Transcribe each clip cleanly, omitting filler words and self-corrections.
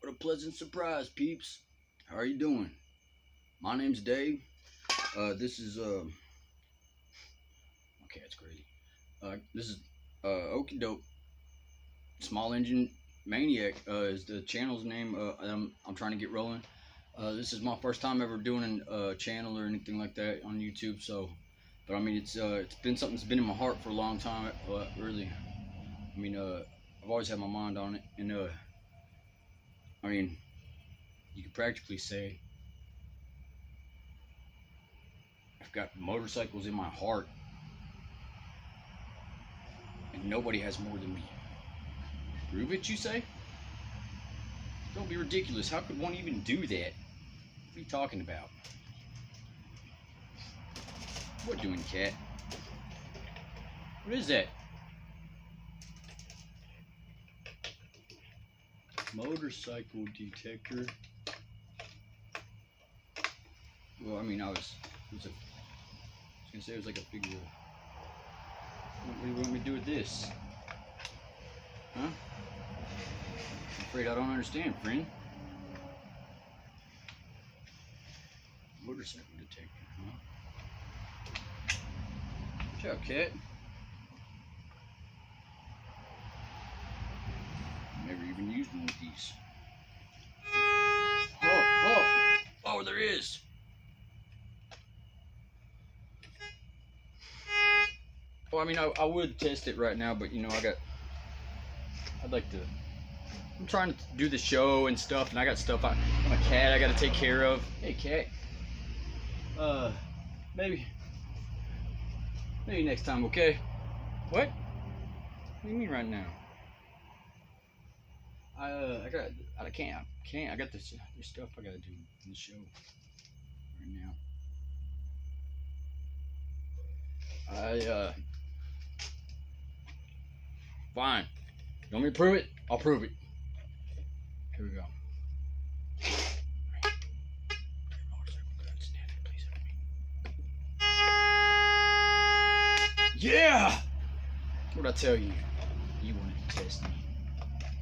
What a pleasant surprise, peeps. How are you doing? My name's Dave. This is okay, that's crazy. This is Okie Dope. Small Engine Maniac is the channel's name. I'm trying to get rolling. This is my first time ever doing a channel or anything like that on YouTube. So, but I mean, it's been something that's been in my heart for a long time. Really, I mean, I've always had my mind on it, and I mean, you could practically say I've got motorcycles in my heart, and nobody has more than me. Prove it, you say? Don't be ridiculous. How could one even do that? What are you talking about? What doing, cat? What is that? Motorcycle detector. Well, I mean, I was gonna say it was like a figure. What do you want me to do with this? Huh? I'm afraid I don't understand, friend. Motorcycle detector, huh? Watch out, cat. Never even used one of these. Oh, there is. Well, I mean, I would test it right now, but you know, I'm trying to do the show and stuff, and I got stuff. I'm a cat I gotta take care of. Hey, cat. Maybe next time, okay? What? What do you mean right now? I can't. I got this stuff I gotta do in the show right now. Fine. You want me to prove it? I'll prove it. Here we go. Yeah! What'd I tell you? You wanted to test me.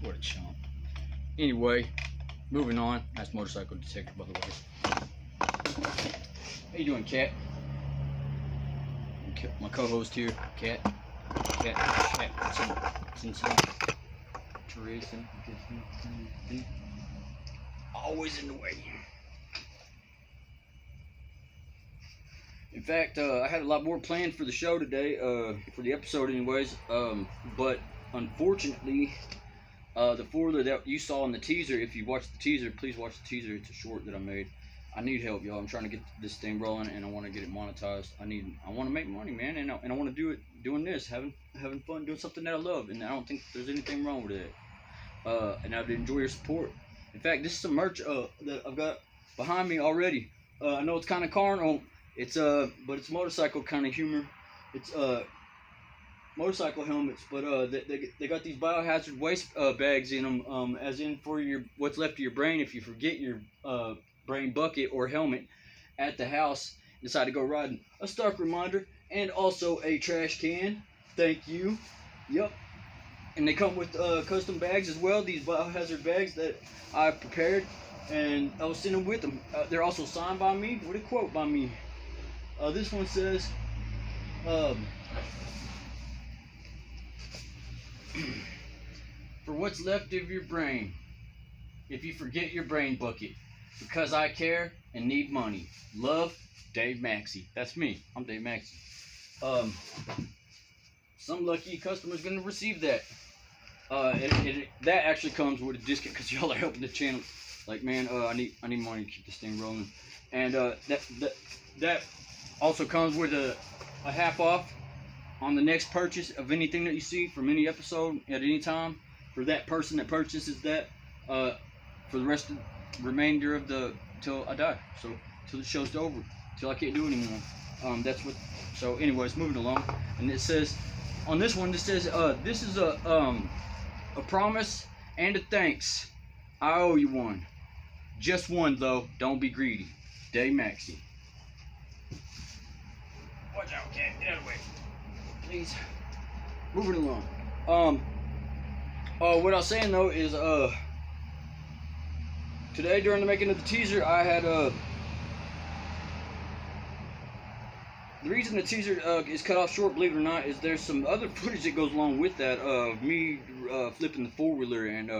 What a chump. Anyway, moving on. That's motorcycle detector, by the way. How you doing, cat? My co-host here, cat. Teresa. Always in the way. In fact, I had a lot more planned for the show today, for the episode anyways, but unfortunately, the four that you saw in the teaser, if you watched the teaser, please watch the teaser. It's a short that I made. I need help, y'all. I'm trying to get this thing rolling, and I want to get it monetized. I want to make money, man, and I want to do it doing this, having fun, doing something that I love, and I don't think there's anything wrong with it. And I'd enjoy your support. In fact, this is some merch that I've got behind me already. I know it's kind of carnal. But it's motorcycle kind of humor. It's motorcycle helmets, but they got these biohazard waste bags in them, as in for your what's left of your brain if you forget your brain bucket or helmet at the house, decide to go riding. A stark reminder, and also a trash can. Thank you. Yep. And they come with custom bags as well. These biohazard bags that I prepared, and I was sending with them. They're also signed by me with a quote by me. This one says, for what's left of your brain, if you forget your brain bucket, because I care and need money. Love, Dave Maxey. That's me. I'm Dave Maxey. Some lucky customer's gonna receive that. That actually comes with a discount because y'all are helping the channel. Like, man, I need money to keep this thing rolling, and that also comes with a half off on the next purchase of anything that you see from any episode at any time for that person that purchases that for the remainder of till I die. So till the show's over, till I can't do it anymore. So anyways, moving along, and it says on this one, this says this is a promise and a thanks. I owe you one. Just one though. Don't be greedy. Dave Maxey. Watch out, cat. Get out of the way. Please. Moving along. What I was saying though is today during the making of the teaser, I had the reason the teaser is cut off short, believe it or not, is there's some other footage that goes along with that of me flipping the four-wheeler, and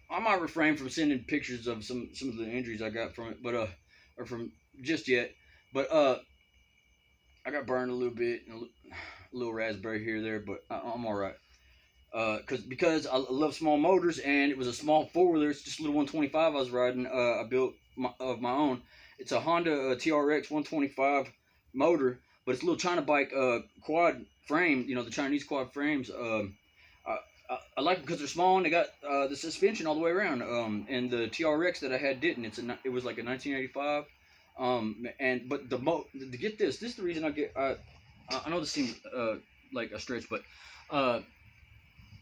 I might refrain from sending pictures of some of the injuries I got from it, but or from just yet, but I got burned a little bit, and a little raspberry here or there, but I'm all right. Because I love small motors, and it was a small four-wheeler. It's just a little 125 I was riding. I built of my own. It's a Honda TRX 125 motor, but it's a little China bike quad frame. You know, the Chinese quad frames. I like them because they're small and they got the suspension all the way around. And the TRX that I had didn't. It was like a 1985. But to get this is the reason I know this seems like a stretch, but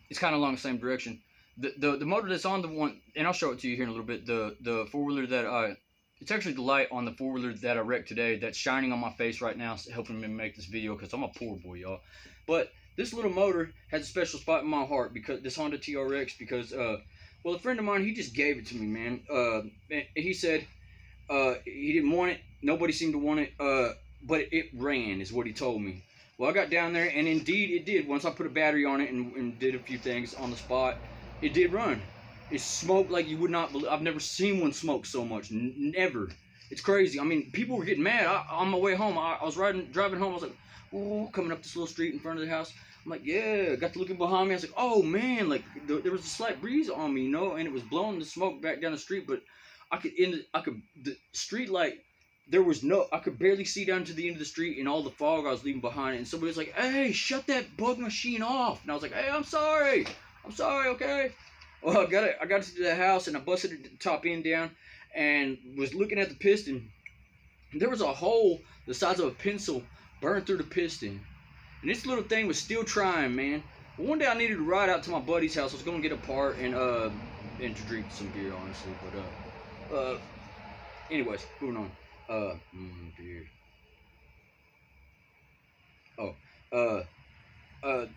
it's kind of along the same direction. The motor that's on the one, and I'll show it to you here in a little bit. The four-wheeler that it's actually the light on the four-wheeler that I wrecked today that's shining on my face right now, helping me make this video because I'm a poor boy, y'all. But this little motor has a special spot in my heart because this Honda TRX, because well, a friend of mine, he just gave it to me, man. He said he didn't want it. Nobody seemed to want it, but it ran, is what he told me. Well, I got down there, and indeed it did. Once I put a battery on it and did a few things on the spot, it did run. It smoked like you would not believe. I've never seen one smoke so much. Never. It's crazy. I mean, people were getting mad. On my way home, I was driving home. I was like, ooh, coming up this little street in front of the house. I'm like, yeah. Got to looking behind me. I was like, oh, man. Like, there was a slight breeze on me, you know, and it was blowing the smoke back down the street. But the street light, I could barely see down to the end of the street and all the fog I was leaving behind it. And somebody was like, hey, shut that bug machine off. And I was like, hey, I'm sorry, okay. Well, I got to the house, and I busted the top end down and was looking at the piston. There was a hole the size of a pencil burned through the piston. And this little thing was still trying, man. Well, one day I needed to ride out to my buddy's house. I was going to get a part and to drink some beer, honestly. But, anyways, moving on. Beer.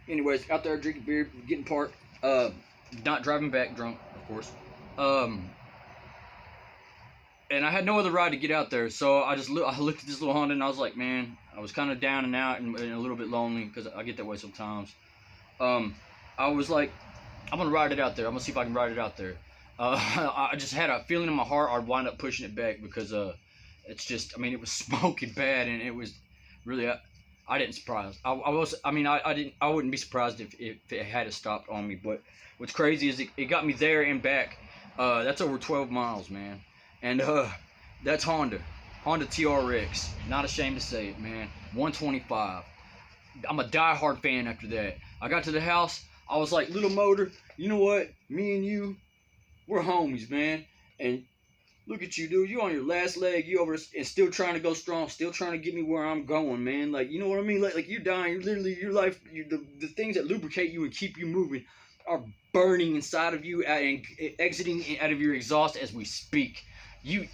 Anyways, out there drinking beer, getting parked. Not driving back drunk, of course. And I had no other ride to get out there, so I looked at this little Honda, and I was like, man, I was kind of down and out and a little bit lonely, because I get that way sometimes. I was like, I'm gonna ride it out there. I'm gonna see if I can ride it out there. I just had a feeling in my heart I'd wind up pushing it back, because it's just, I mean, it was smoking bad, and it was really, I didn't surprise. I wouldn't be surprised if it had stopped on me. But what's crazy is it got me there and back. That's over 12 miles, man. And that's Honda TRX. Not ashamed to say it, man. 125. I'm a diehard fan after that. I got to the house. I was like, little motor, you know what? Me and you, we're homies, man. And look at you, dude. You on your last leg. You over and still trying to go strong. Still trying to get me where I'm going, man. Like, you know what I mean? Like you're dying. You're literally, your life, the things that lubricate you and keep you moving are burning inside of you and exiting out of your exhaust as we speak. You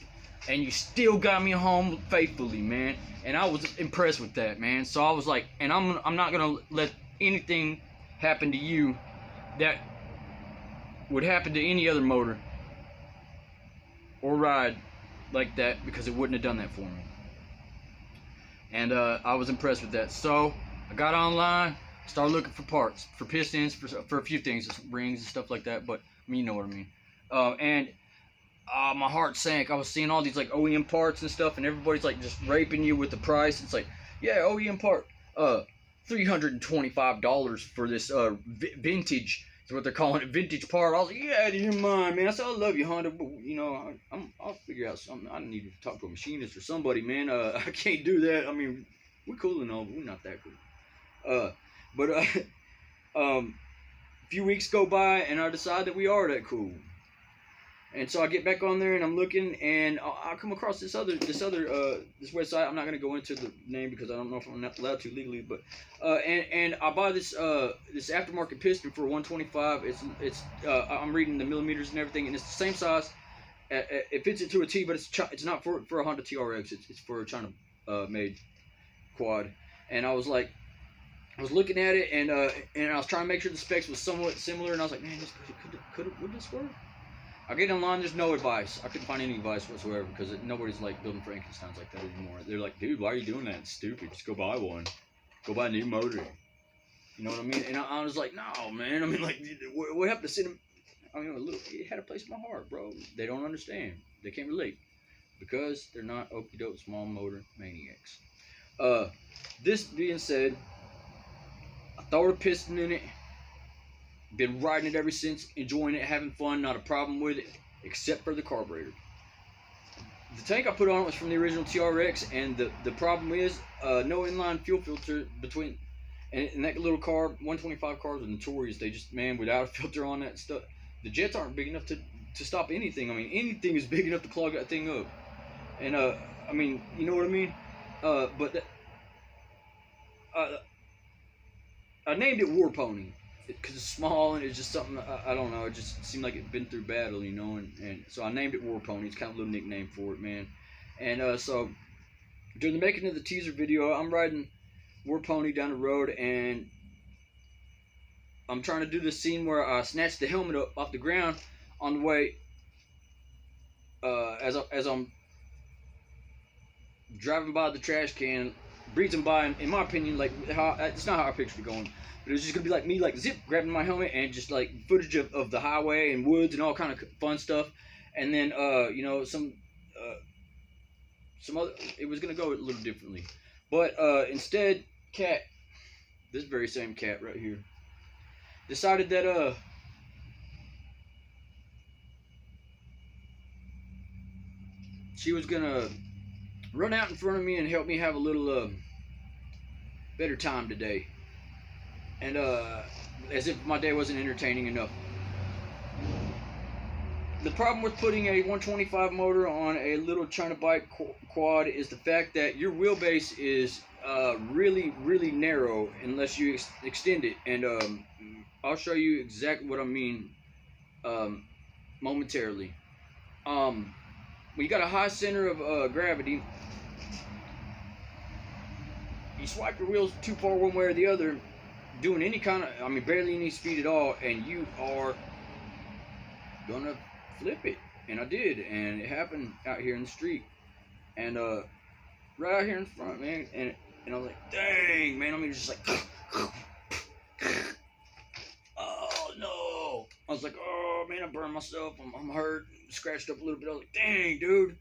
still got me home faithfully, man. And I was impressed with that, man. So I was like, and I'm not gonna let anything happen to you that would happen to any other motor or ride like that, because it wouldn't have done that for me. And I was impressed with that. So I got online, started looking for parts, for pistons, for a few things, rings and stuff like that. But I mean, you know what I mean. And my heart sank. I was seeing all these like OEM parts and stuff, and everybody's like just raping you with the price. It's like, yeah, OEM part, $325 for this vintage. Is what they're calling it, vintage part. I was like, yeah, out of your mind, man. I said, I love you, Honda, but you know, I'll figure out something. I need to talk to a machinist or somebody, man. I can't do that. I mean, we're cool and all, but we're not that cool. A few weeks go by, and I decide that we are that cool. And so I get back on there, and I'm looking, and I come across this website. I'm not gonna go into the name because I don't know if I'm not allowed to legally, but and I buy this aftermarket piston for 125. I'm reading the millimeters and everything, and it's the same size. It fits it to a T, but it's not for a Honda TRX. It's for a China made quad. And I was like, I was looking at it, and I was trying to make sure the specs was somewhat similar, and I was like, man, would this work? I get online, there's no advice. I couldn't find any advice whatsoever, because nobody's like building Frankensteins like that anymore. They're like, dude, why are you doing that? It's stupid. Just go buy one. Go buy a new motor. You know what I mean? And I was like, no, man. I mean, like, what happened to cinema? I mean, it had a place in my heart, bro. They don't understand. They can't relate, because they're not okie doke small motor maniacs. This being said, I throw a piston in it. Been riding it ever since, enjoying it, having fun, not a problem with it, except for the carburetor. The tank I put on it was from the original TRX, and the problem is no inline fuel filter between, and that little carb, 125 carbs are notorious. They just, man, without a filter on that stuff, the jets aren't big enough to stop anything. I mean, anything is big enough to clog that thing up. And I mean, you know what I mean? But I named it War Pony because it's small and it's just something, I don't know, it just seemed like it'd been through battle, you know, and so I named it War Pony. It's kind of a little nickname for it, man. And so during the making of the teaser video, I'm riding War Pony down the road, and I'm trying to do this scene where I snatch the helmet up off the ground on the way, as I'm driving by the trash can, breezing by, in my opinion, like, how it's not how I pictured it going, but it's just gonna be like me, like, zip, grabbing my helmet, and just like footage of the highway and woods and all kind of fun stuff, and then you know, some other, it was gonna go a little differently, but instead, Cat, this very same cat right here, decided that she was gonna run out in front of me and help me have a little better time today. And as if my day wasn't entertaining enough. The problem with putting a 125 motor on a little China bike quad is the fact that your wheelbase is really, really narrow unless you extend it. And I'll show you exactly what I mean momentarily. When you got a high center of gravity, you swipe your wheels too far one way or the other, doing any kind of, I mean, barely any speed at all, and you are gonna flip it. And I did, and it happened out here in the street, and right out here in front, man. And I was like, dang, man. I mean, just like, oh no. I was like, oh man, I burned myself. I'm hurt, scratched up a little bit. I was like, dang, dude.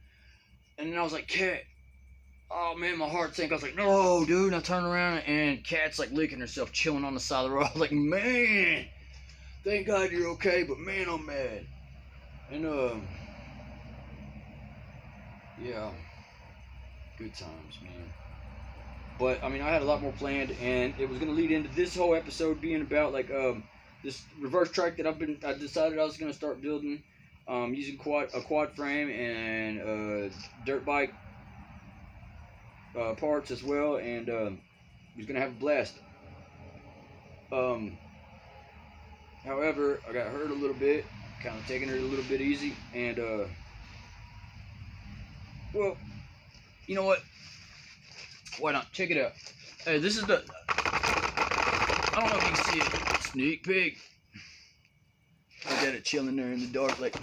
And then I was like, Cat. Oh man, my heart sank. I was like, no, dude. And I turned around, and Cat's like licking herself, chilling on the side of the road. I was like, man, thank God you're okay, but man, I'm mad. And yeah, good times, man. But I mean, I had a lot more planned, and it was gonna lead into this whole episode being about like this reverse trike that I decided I was gonna start building, using a quad frame and dirt bike parts as well, and was gonna have a blast. However, I got hurt a little bit, kind of taking it a little bit easy, and well, you know what? Why not? Check it out. Hey, this is the, I don't know if you can see it, sneak peek. I got it chilling there in the dark, like.